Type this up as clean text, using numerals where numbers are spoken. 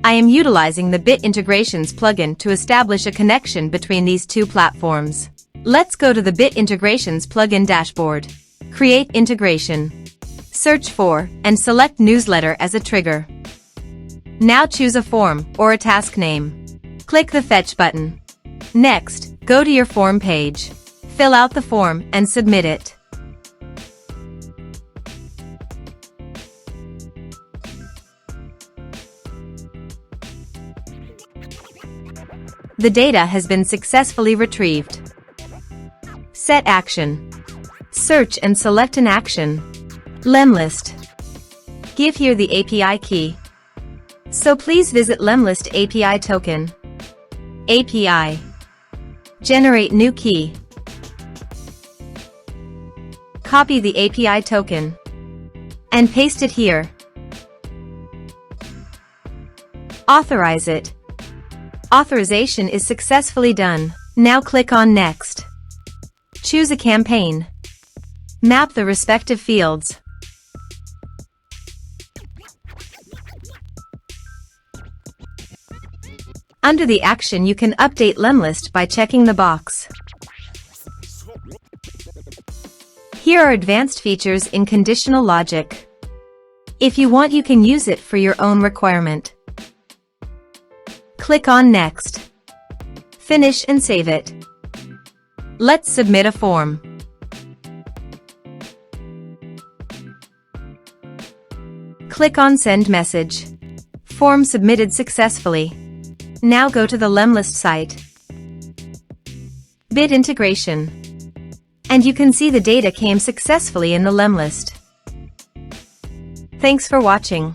I am utilizing the Bit Integrations plugin to establish a connection between these two platforms. Let's go to the Bit Integrations plugin dashboard. Create integration. Search for and select newsletter as a trigger. Now choose a form or a task name. Click the Fetch button. Next, go to your form page. Fill out the form and submit it. The data has been successfully retrieved. Set action. Search and select an action. LEMLIST. Give here the API key. So please visit LEMLIST API token. API. Generate new key. Copy the API token and paste it here. Authorize it. Authorization is successfully done. Now click on Next. Choose a campaign. Map the respective fields. Under the action, you can update LEMLIST by checking the box. Here are advanced features in conditional logic. If you want, you can use it for your own requirement. Click on Next. Finish and save it. Let's submit a form. Click on Send Message. Form submitted successfully. Now go to the LEMLIST site. Bit integration. And you can see the data came successfully in the LEMLIST. Thanks for watching.